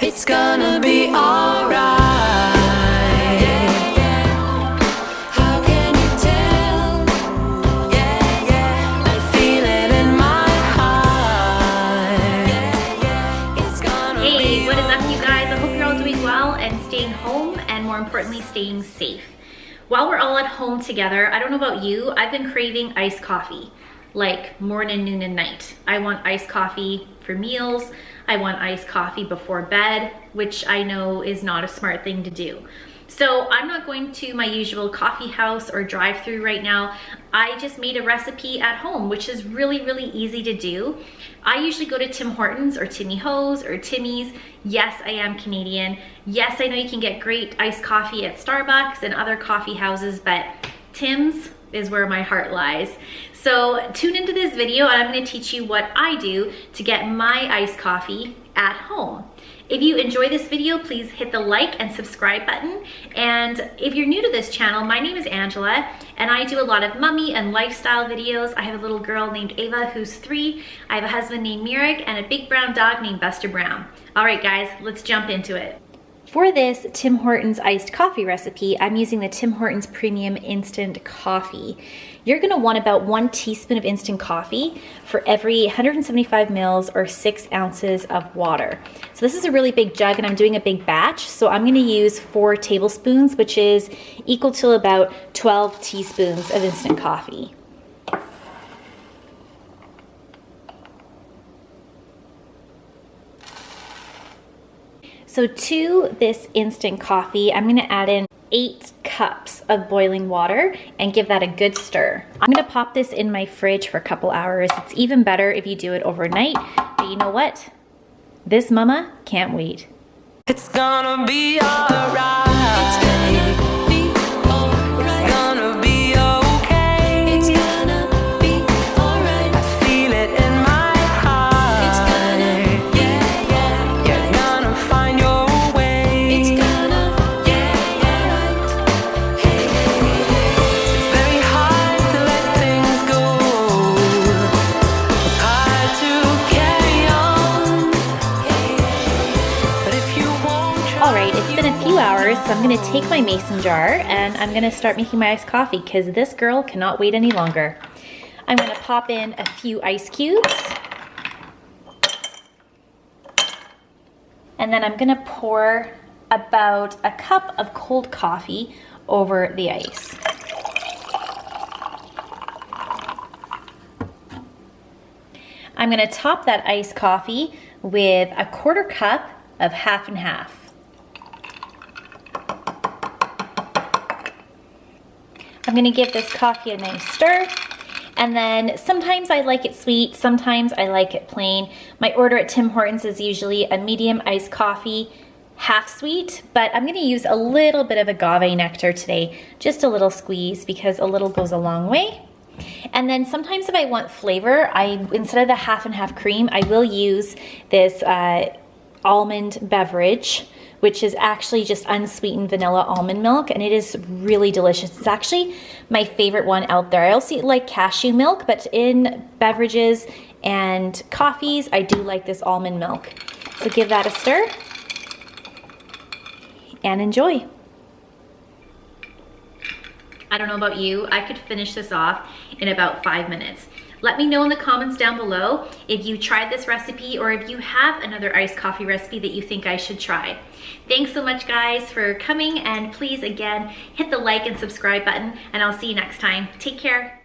It's gonna be alright. How can you tell? I feel it in my heart. It's gonna be Hey, what is up, you guys? I hope you're all doing well and staying home, and more importantly, staying safe. While we're all at home together, I don't know about you, I've been craving iced coffee, like morning, noon, and night. I want iced coffee for meals. I want iced coffee before bed, which I know is not a smart thing to do. So I'm not going to my usual coffee house or drive-through right now. I just made a recipe at home, which is really, really easy to do. I usually go to Tim Hortons or Timmy Ho's or Timmy's. Yes, I am Canadian. Yes, I know you can get great iced coffee at Starbucks and other coffee houses, but Tim's is where my heart lies. So tune into this video and I'm gonna teach you what I do to get my iced coffee at home. If you enjoy this video, please hit the like and subscribe button. And if you're new to this channel, my name is Angela and I do a lot of mummy and lifestyle videos. I have a little girl named Ava who's 3. I have a husband named Mirik and a big brown dog named Buster Brown. All right guys, let's jump into it. For this Tim Hortons iced coffee recipe, I'm using the Tim Hortons Premium Instant Coffee. You're gonna want about 1 teaspoon of instant coffee for every 175 mils or 6 ounces of water. So this is a really big jug and I'm doing a big batch. So I'm gonna use 4 tablespoons, which is equal to about 12 teaspoons of instant coffee. So to this instant coffee, I'm gonna add in 8 cups of boiling water and give that a good stir. I'm gonna pop this in my fridge for a couple hours. It's even better if you do it overnight, but you know what? This mama can't wait. It's gonna be alright. It's gonna be alright. It's gonna be okay. It's gonna be alright. I feel it in my heart. It's gonna, You're gonna find your way. It's gonna, right. Hey, it's very hard to let things go. It's hard to carry on. But if you won't try, All right, it's been a few hours, so I'm gonna take my mason jar and I'm gonna start making my iced coffee because this girl cannot wait any longer. I'm gonna pop in a few ice cubes. And then I'm gonna pour about a cup of cold coffee over the ice. I'm gonna top that iced coffee with a 1/4 cup of half and half. I'm gonna give this coffee a nice stir. And then sometimes I like it sweet, sometimes I like it plain. My order at Tim Hortons is usually a medium iced coffee, half sweet, but I'm gonna use a little bit of agave nectar today, just a little squeeze because a little goes a long way. And then sometimes if I want flavor, instead of the half and half cream, I will use this almond beverage, which is actually just unsweetened vanilla almond milk, and it is really delicious. It's actually my favorite one out there. I also like cashew milk, but in beverages and coffees, I do like this almond milk. So give that a stir and enjoy. I don't know about you, I could finish this off in about 5 minutes. Let me know in the comments down below if you tried this recipe or if you have another iced coffee recipe that you think I should try. Thanks so much guys for coming, and please again hit the like and subscribe button, and I'll see you next time. Take care.